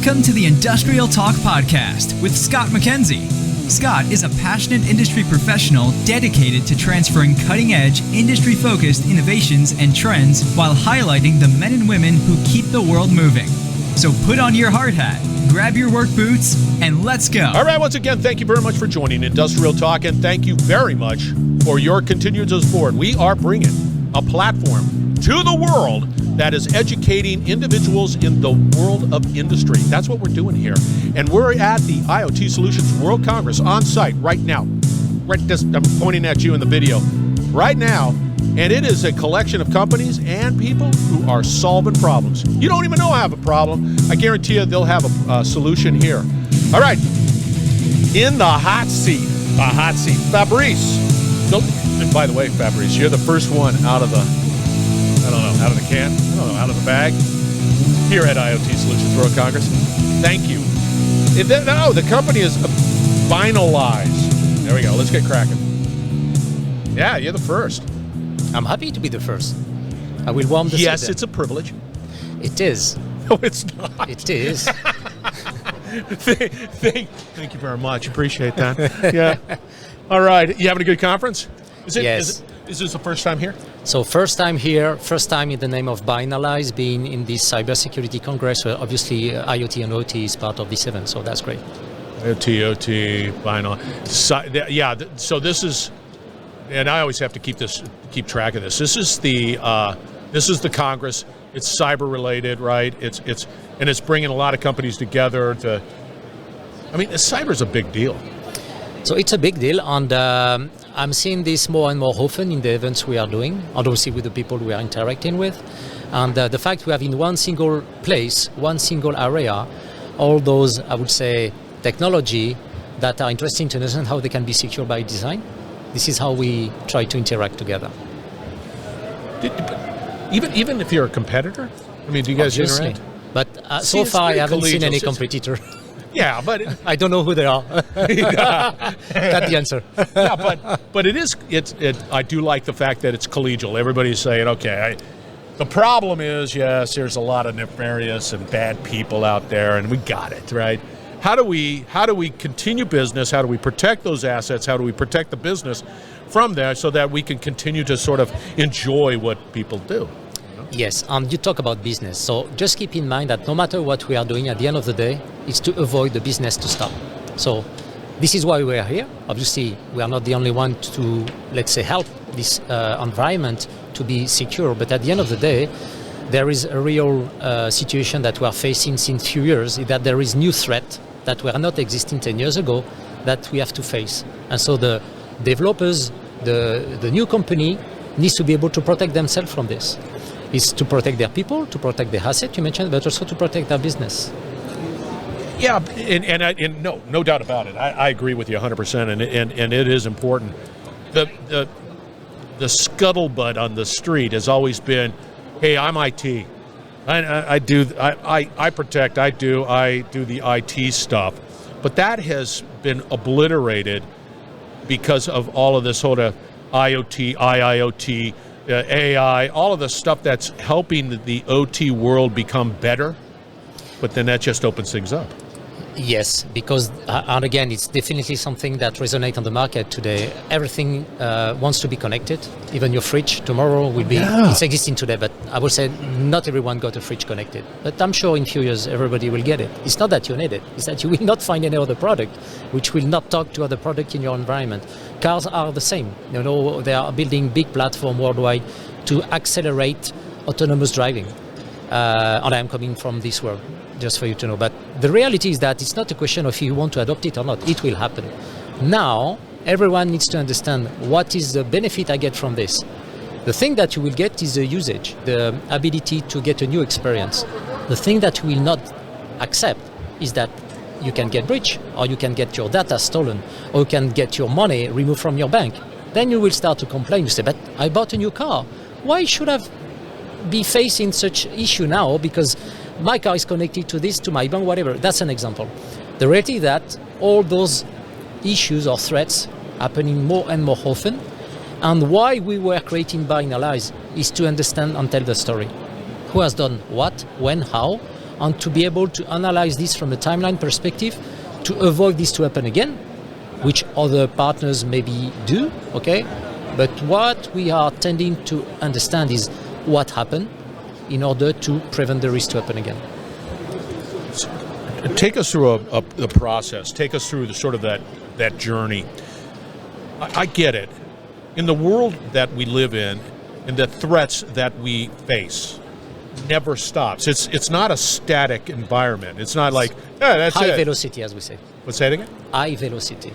Welcome to the Industrial Talk Podcast with Scott McKenzie. Scott is a passionate industry professional dedicated to transferring cutting-edge, industry-focused innovations and trends while highlighting the men and women who keep the world moving. So put on your hard hat, grab your work boots, and let's go. All right, once again, thank you very much for joining Industrial Talk, and thank you very much for your continued support. We are bringing a platform to the world that is educating individuals in the world of industry. That's what we're doing here. And we're at the IoT Solutions World Congress on site right now. I'm pointing at you in the video right now. And it is a collection of companies and people who are solving problems. You don't even know I have a problem. I guarantee you they'll have a solution here. All right. In the hot seat, Fabrice. And by the way, Fabrice, you're the first one out of the can? Out of the bag here at IoT Solutions World Congress. Thank you. The company is Binalyze. There we go. Let's get cracking. Yeah, you're the first. I'm happy to be the first. I will warm the Yes, seat. it's a privilege. It is. No, it's not. It is. Thank you very much. Appreciate that. Yeah. All right. You having a good conference? Yes. Is this the first time here? So first time here, first time in the name of Binalyze, being in this cybersecurity congress, where obviously IoT and OT is part of this event, so that's great. IoT, Binalyze. So this is, and I always have to keep track of this. This is the Congress. It's cyber related, right? It's bringing a lot of companies together to. I mean, cyber is a big deal. So it's a big deal, and I'm seeing this more and more often in the events we are doing, and obviously with the people we are interacting with. And the fact we have in one single place, one single area, all those, I would say, technology that are interesting to understand how they can be secure by design. This is how we try to interact together. Even if you're a competitor? I mean, do you guys Obviously. interact? But so far I haven't seen any competitor. Yeah, but I don't know who they are. That's the answer. Yeah, but I do like the fact that it's collegial. Everybody's saying, okay, the problem is, yes, there's a lot of nefarious and bad people out there, and we got it, right? How do we continue business? How do we protect those assets? How do we protect the business from there so that we can continue to sort of enjoy what people do? Yes, you talk about business. So just keep in mind that no matter what we are doing, at the end of the day, it's to avoid the business to stop. So this is why we are here. Obviously, we are not the only one to, let's say, help this environment to be secure. But at the end of the day, there is a real situation that we are facing since few years, that there is new threat that were not existing 10 years ago that we have to face. And so the developers, the new company needs to be able to protect themselves from this. Is to protect their people, to protect their asset you mentioned, but also to protect their business. Yeah, and no doubt about it. I agree with you 100%, and it is important. The scuttlebutt on the street has always been, hey, I'm IT. I protect. I do the IT stuff, but that has been obliterated because of all of this sort of IoT, IIoT. AI, all of the stuff that's helping the OT world become better, but then that just opens things up. Yes, because, and again, it's definitely something that resonates on the market today. Everything wants to be connected. Even your fridge tomorrow will be, It's existing today, but I would say not everyone got a fridge connected. But I'm sure in a few years, everybody will get it. It's not that you need it. It's that you will not find any other product which will not talk to other product in your environment. Cars are the same. You know, they are building big platform worldwide to accelerate autonomous driving. And I'm coming from this world, just for you to know. But the reality is that it's not a question of if you want to adopt it or not. It will happen. Now, everyone needs to understand what is the benefit I get from this. The thing that you will get is the usage, the ability to get a new experience. The thing that you will not accept is that you can get breached, or you can get your data stolen, or you can get your money removed from your bank. Then you will start to complain. You say, but I bought a new car. Why should I be facing such issue now? Because my car is connected to this, to my bank, whatever. That's an example. The reality is that all those issues or threats happening more and more often, and why we were creating Binalyze is to understand and tell the story. Who has done what, when, how, and to be able to analyze this from a timeline perspective to avoid this to happen again, which other partners maybe do, okay? But what we are tending to understand is what happened in order to prevent the risk to happen again. Take us through the process. Take us through the sort of that journey. I get it. In the world that we live in, and the threats that we face never stops. It's not a static environment. It's not like, that's high it. velocity, as we say. What's that again? High velocity.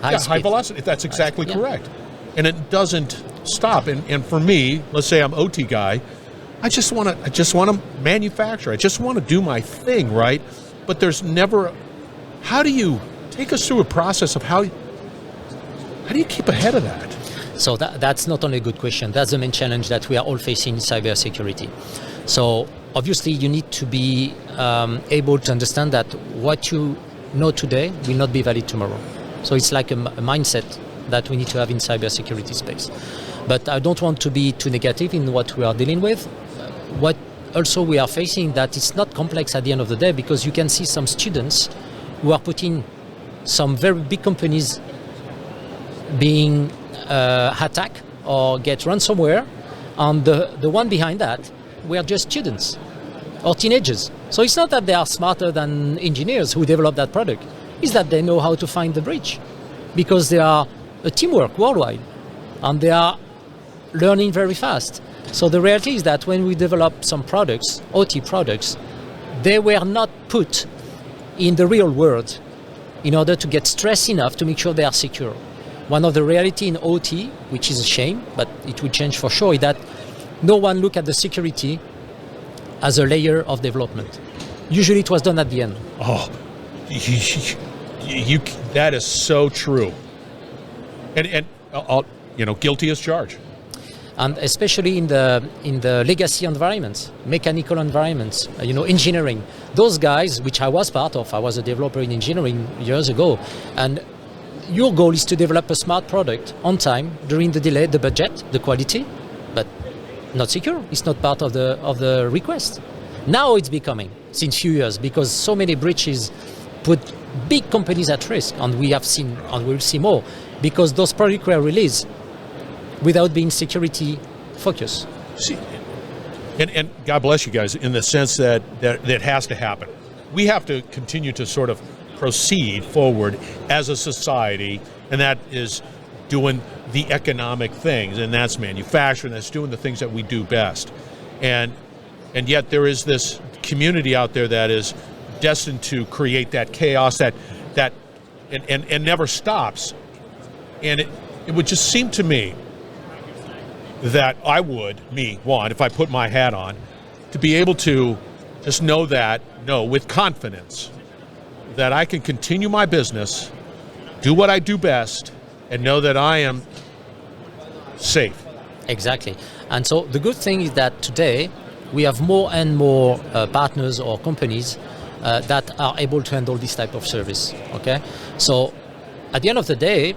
High velocity. That's exactly correct. And it doesn't stop. And for me, let's say I'm OT guy, I just want to manufacture. I just want to do my thing, right? But there's never. How do you take us through a process of how do you keep ahead of that? So that's not only a good question. That's the main challenge that we are all facing in cybersecurity. So obviously, you need to be able to understand that what you know today will not be valid tomorrow. So it's like a mindset that we need to have in cybersecurity space. But I don't want to be too negative in what we are dealing with. What also we are facing that it's not complex at the end of the day, because you can see some students who are putting some very big companies being attacked or get ransomware, and the one behind that, we are just students or teenagers. So it's not that they are smarter than engineers who develop that product. It's that they know how to find the breach, because they are a teamwork worldwide and they are learning very fast. So the reality is that when we develop some products, OT products, they were not put in the real world in order to get stressed enough to make sure they are secure. One of the reality in OT, which is a shame, but it will change for sure, is that no one look at the security as a layer of development. Usually it was done at the end. Oh, that is so true. And guilty as charged. And especially in the legacy environments, mechanical environments, engineering. Those guys, which I was part of, I was a developer in engineering years ago, and your goal is to develop a smart product on time, during the delay, the budget, the quality, but not secure. It's not part of the request. Now it's becoming, since few years, because so many breaches put big companies at risk, and we have seen, and we'll see more, because those products were released without being security focused. See, and God bless you guys in the sense that has to happen. We have to continue to sort of proceed forward as a society, and that is doing the economic things, and that's manufacturing, that's doing the things that we do best. And yet there is this community out there that is destined to create that chaos that never stops. And it would just seem to me that I would, if I put my hat on, to be able to just know with confidence that I can continue my business, do what I do best, and know that I am safe. Exactly. And so the good thing is that today we have more and more partners or companies that are able to handle this type of service. Okay? So at the end of the day,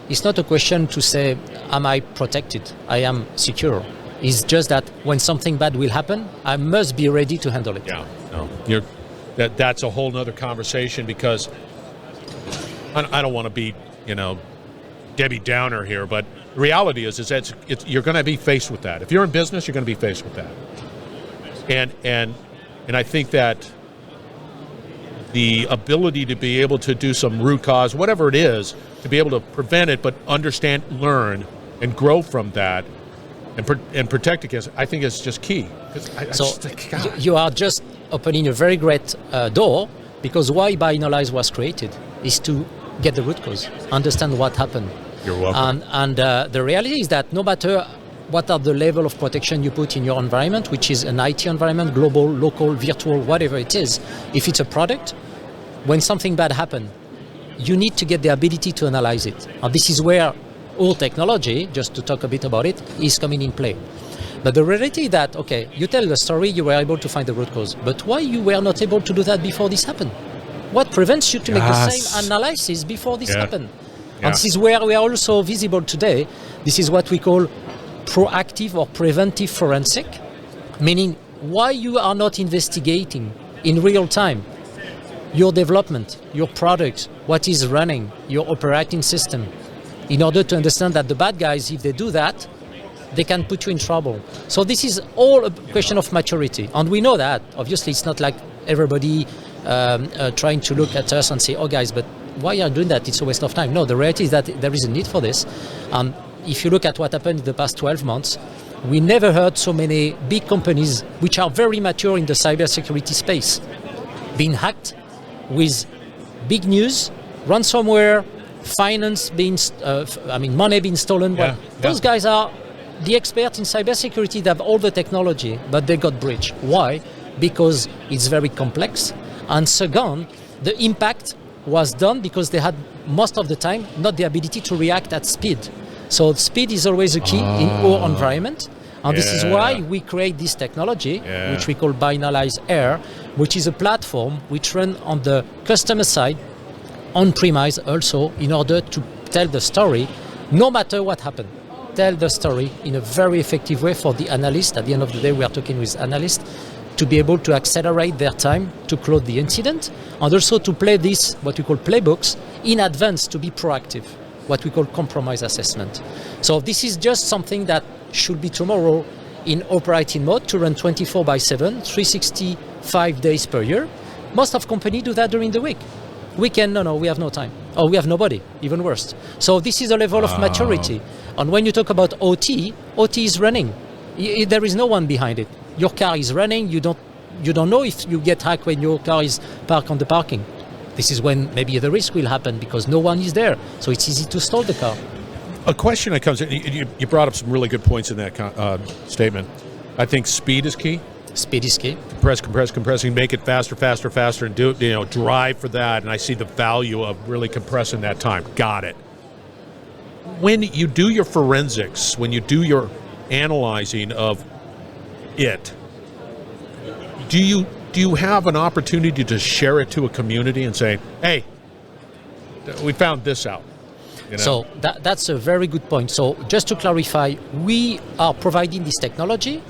it's not a question to say, am I protected? I am secure. It's just that when something bad will happen, I must be ready to handle it. Yeah, no, that's a whole nother conversation, because I don't want to be, Debbie Downer here, but the reality is that you're going to be faced with that. If you're in business, you're going to be faced with that. And I think that the ability to be able to do some root cause, whatever it is, to be able to prevent it, but understand, learn, and grow from that, and protect against it, I think is just key. You are just opening a very great door, because why Binalyze was created is to get the root cause, understand what happened. You're welcome. And the reality is that no matter what are the level of protection you put in your environment, which is an IT environment, global, local, virtual, whatever it is, if it's a product, when something bad happens, you need to get the ability to analyze it. And this is where all technology, just to talk a bit about it, is coming in play. But the reality is that, okay, you tell the story, you were able to find the root cause, but why you were not able to do that before this happened? What prevents you to make the same analysis before this happened? Yeah. And this is where we are also visible today. This is what we call proactive or preventive forensic, meaning why you are not investigating in real time your development, your product, what is running, your operating system, in order to understand that the bad guys, if they do that, they can put you in trouble. So this is all a question of maturity. And we know that. Obviously, it's not like everybody trying to look at us and say, oh guys, but why are you doing that? It's a waste of time. No, the reality is that there is a need for this. If you look at what happened in the past 12 months, we never heard so many big companies, which are very mature in the cybersecurity space, being hacked with big news, ransomware, finance being, money being stolen. Yeah, Those guys are the experts in cybersecurity. They have all the technology, but they got breached. Why? Because it's very complex. And second, the impact was done because they had, most of the time, not the ability to react at speed. So speed is always a key in our environment. And this is why we create this technology, which we call Binalyze Air, which is a platform which runs on the customer side, on-premise also, in order to tell the story, no matter what happened. Tell the story in a very effective way for the analyst. At the end of the day, we are talking with analysts to be able to accelerate their time to close the incident, and also to play this, what we call playbooks, in advance to be proactive, what we call compromise assessment. So this is just something that should be tomorrow in operating mode to run 24/7, 365 days per year. Most of companies do that during the week. Weekend, no, we have no time. Or we have nobody, even worse. So this is a level of maturity. And when you talk about OT is running. There is no one behind it. Your car is running, you don't know if you get hacked when your car is parked on the parking. This is when maybe the risk will happen because no one is there. So it's easy to stall the car. A question that comes in, you brought up some really good points in that statement. I think speed is key. Speed is key. Compressing, make it faster, and do it, drive for that. And I see the value of really compressing that time. Got it. When you do your forensics, when you do your analyzing of it, do you have an opportunity to share it to a community and say, hey, we found this out? So that's a very good point. So just to clarify, we are providing this technology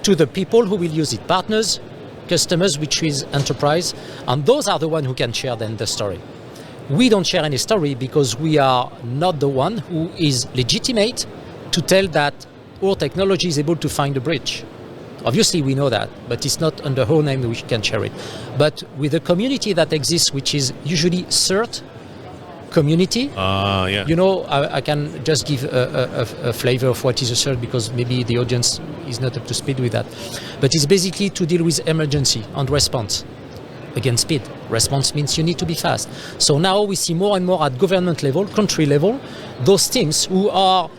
to the people who will use it, partners, customers, which is enterprise, and those are the ones who can share then the story. We don't share any story because we are not the one who is legitimate to tell that our technology is able to find a breach. Obviously, we know that, but it's not under our name we can share it. But with the community that exists, which is usually CERT community, I can just give a flavor of what is a CERT because maybe the audience is not up to speed with that. But it's basically to deal with emergency and response. Again, speed. Response means you need to be fast. So now we see more and more at government level, country level, those teams who are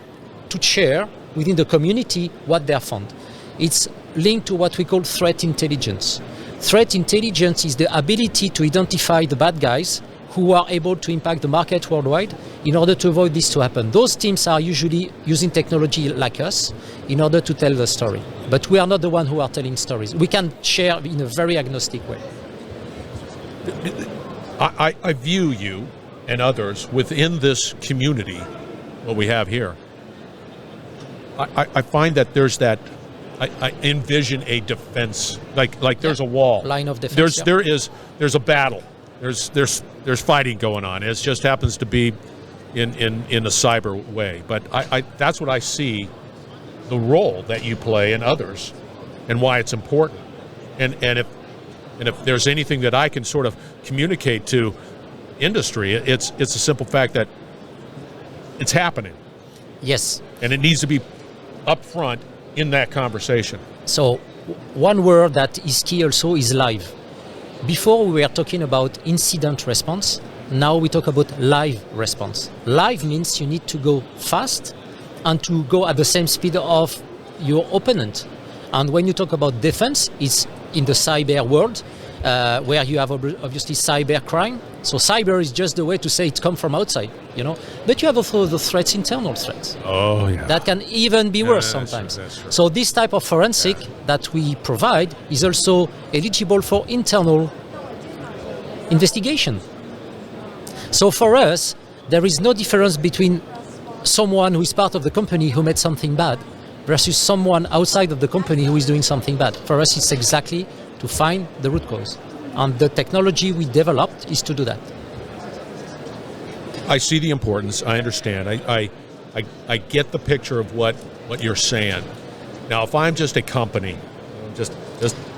to share within the community what they have found. It's linked to what we call threat intelligence. Threat intelligence is the ability to identify the bad guys who are able to impact the market worldwide in order to avoid this to happen. Those teams are usually using technology like us in order to tell the story. But we are not the one who are telling stories. We can share in a very agnostic way. I view you and others within this community, what we have here. I find that there's that, I envision a defense, like there's a wall. Line of defense. There's a battle. There's fighting going on. It just happens to be in a cyber way. But that's what I see, the role that you play and others, and why it's important. And if there's anything that I can sort of communicate to industry, it's a simple fact that it's happening. Yes. And it needs to be upfront in that conversation. So one word that is key also is live. Before we were talking about incident response, now we talk about live response. Live means you need to go fast and to go at the same speed of your opponent. And when you talk about defense, it's in the cyber world, where you have obviously cyber crime. So cyber is just the way to say it comes from outside, But you have also the threats, internal threats. Oh, yeah. That can even be worse sometimes. That's true. So this type of forensic that we provide is also eligible for internal investigation. So for us, there is no difference between someone who is part of the company who made something bad versus someone outside of the company who is doing something bad. For us, it's exactly to find the root cause. And the technology we developed is to do that. I see the importance. I understand. I get the picture of what you're saying. Now, if I'm just a company, just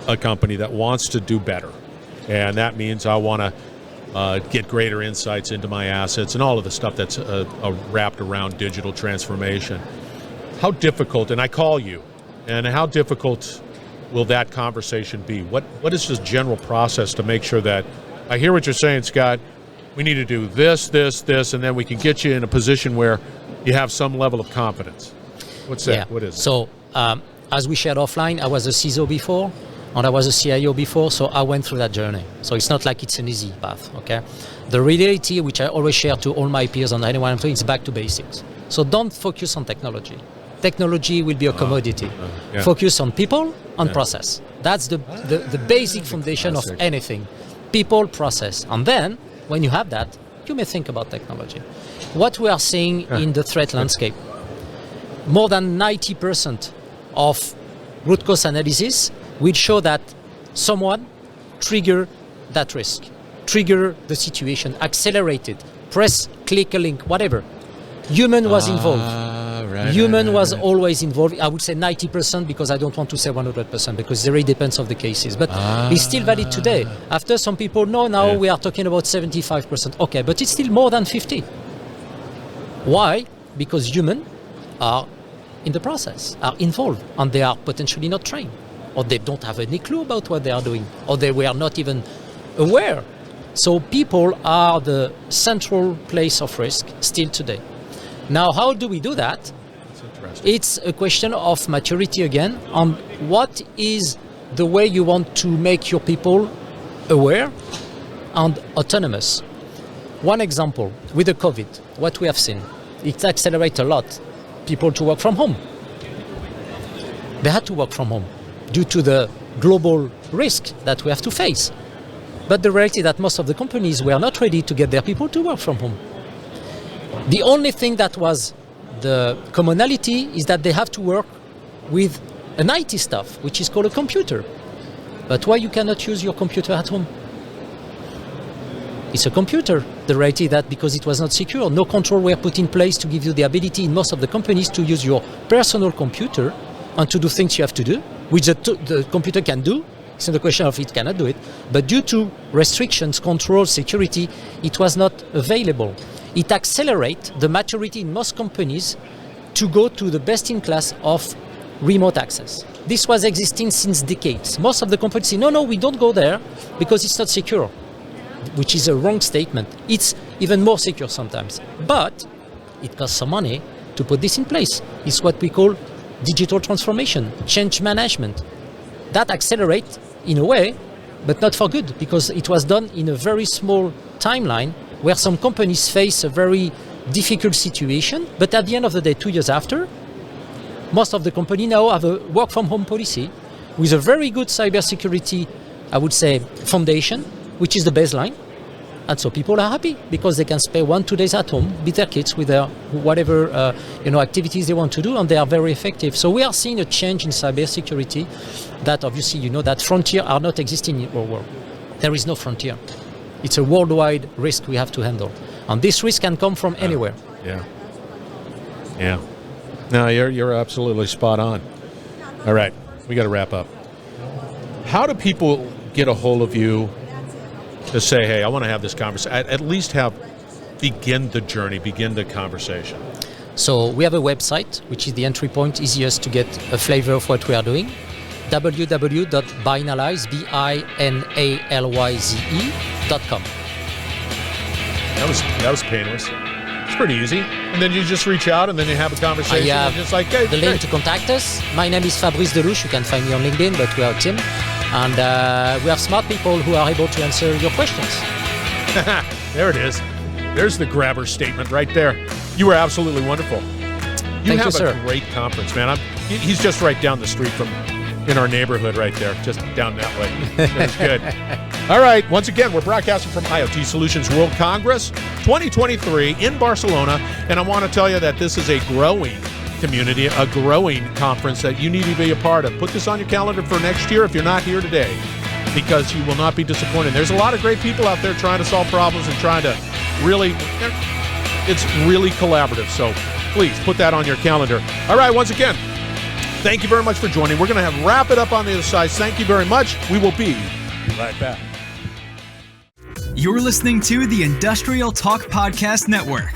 a company that wants to do better, and that means I want to get greater insights into my assets and all of the stuff that's wrapped around digital transformation, how difficult, and I call you, and how difficult will that conversation be? What is the general process to make sure that, I hear what you're saying, Scott, we need to do this, and then we can get you in a position where you have some level of confidence. What's that? Yeah. What is it? So, as we shared offline, I was a CISO before, and I was a CIO before, so I went through that journey. So it's not like it's an easy path, okay? The reality, which I always share to all my peers and anyone I'm talking, is back to basics. So don't focus on technology. Technology will be a commodity. Yeah. Focus on people and process. That's the basic foundation of anything. People, process. And then, when you have that, you may think about technology. What we are seeing in the threat landscape, more than 90% of root cause analysis will show that someone trigger that risk, trigger the situation, accelerate it, press, click a link, whatever. Human was involved. Human was always involved. I would say 90% because I don't want to say 100% because it really depends on the cases. But it's still valid today. After some people know now we are talking about 75%. Okay, but it's still more than 50. Why? Because humans are in the process, are involved, and they are potentially not trained, or they don't have any clue about what they are doing, or they were not even aware. So people are the central place of risk still today. Now, how do we do that? It's a question of maturity again on what is the way you want to make your people aware and autonomous. One example, with the COVID, what we have seen, it accelerates a lot people to work from home. They had to work from home due to the global risk that we have to face. But the reality is that most of the companies were not ready to get their people to work from home. The only thing that was the commonality is that they have to work with an IT stuff, which is called a computer. But why you cannot use your computer at home? It's a computer. The reality is that because it was not secure, no control were put in place to give you the ability in most of the companies to use your personal computer and to do things you have to do, which the computer can do. It's not a question of it cannot do it. But due to restrictions, control, security, it was not available. It accelerates the maturity in most companies to go to the best in class of remote access. This was existing since decades. Most of the companies say, no, we don't go there because it's not secure, which is a wrong statement. It's even more secure sometimes. But it costs some money to put this in place. It's what we call digital transformation, change management. That accelerates in a way, but not for good, because it was done in a very small timeline where some companies face a very difficult situation, but at the end of the day, 2 years after, most of the company now have a work from home policy with a very good cybersecurity, I would say, foundation, which is the baseline. And so people are happy because they can spend 1-2 days at home with their kids, with their whatever activities they want to do, and they are very effective. So we are seeing a change in cybersecurity that obviously that frontier are not existing in our world. There is no frontier. It's a worldwide risk we have to handle. And this risk can come from anywhere. Yeah. No, you're absolutely spot on. All right, we got to wrap up. How do people get a hold of you to say, hey, I want to have this conversation, at least begin the journey, begin the conversation? So we have a website, which is the entry point, easiest to get a flavor of what we are doing. www.binalyze, BINALYZE.com. That was painless. It's pretty easy. And then you just reach out and then you have a conversation. I have just like, hey, the link to contact us. My name is Fabrice Delouche. You can find me on LinkedIn, but we are a team. And we have smart people who are able to answer your questions. There it is. There's the grabber statement right there. You were absolutely wonderful. You have a great conference, man. He's just right down the street from in our neighborhood right there, just down that way. That's good. All right. Once again, we're broadcasting from IoT Solutions World Congress 2023 in Barcelona. And I want to tell you that this is a growing community, a growing conference that you need to be a part of. Put this on your calendar for next year if you're not here today. because you will not be disappointed. There's a lot of great people out there trying to solve problems and trying to really, it's really collaborative. So please put that on your calendar. All right, once again, thank you very much for joining. We're going to wrap it up on the other side. Thank you very much. We will be right back. You're listening to the Industrial Talk Podcast Network.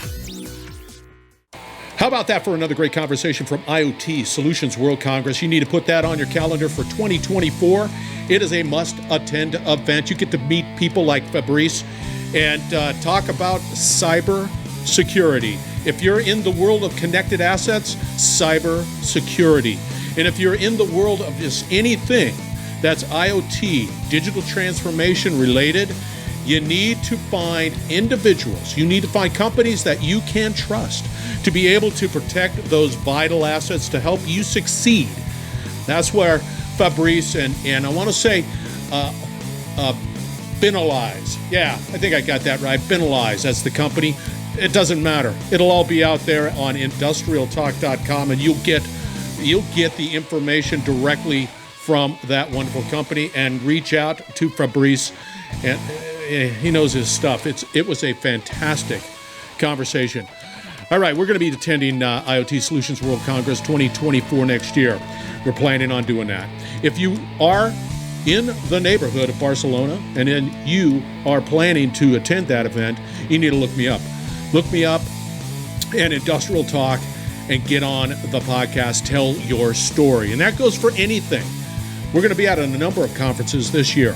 How about that for another great conversation from IoT Solutions World Congress? You need to put that on your calendar for 2024. It is a must-attend event. You get to meet people like Fabrice and talk about cyber security. If you're in the world of connected assets, cyber security. And if you're in the world of just anything that's IoT, digital transformation related, you need to find individuals, you need to find companies that you can trust to be able to protect those vital assets to help you succeed. That's where Fabrice and I want to say Binalyze. Yeah, I think I got that right. Binalyze, that's the company. It doesn't matter. It'll all be out there on industrialtalk.com, and you'll get the information directly from that wonderful company, and reach out to Fabrice, and he knows his stuff. It was a fantastic conversation. All right, we're going to be attending IoT Solutions World Congress 2024 next year. We're planning on doing that. If you are in the neighborhood of Barcelona and then you are planning to attend that event, you need to look me up. Look me up and Industrial Talk and get on the podcast, tell your story. And that goes for anything. We're going to be at a number of conferences this year,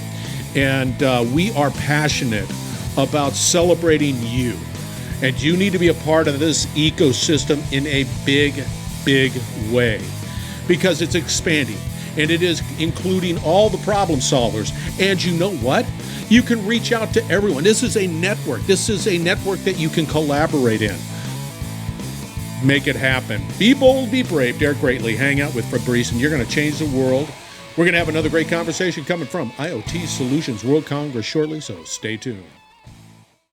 and we are passionate about celebrating you. And you need to be a part of this ecosystem in a big, big way, because it's expanding, and it is including all the problem solvers. And you know what? You can reach out to everyone. This is a network. This is a network that you can collaborate in. Make it happen. Be bold, be brave, dare greatly. Hang out with Fabrice, and you're going to change the world. We're going to have another great conversation coming from IoT Solutions World Congress shortly, so stay tuned.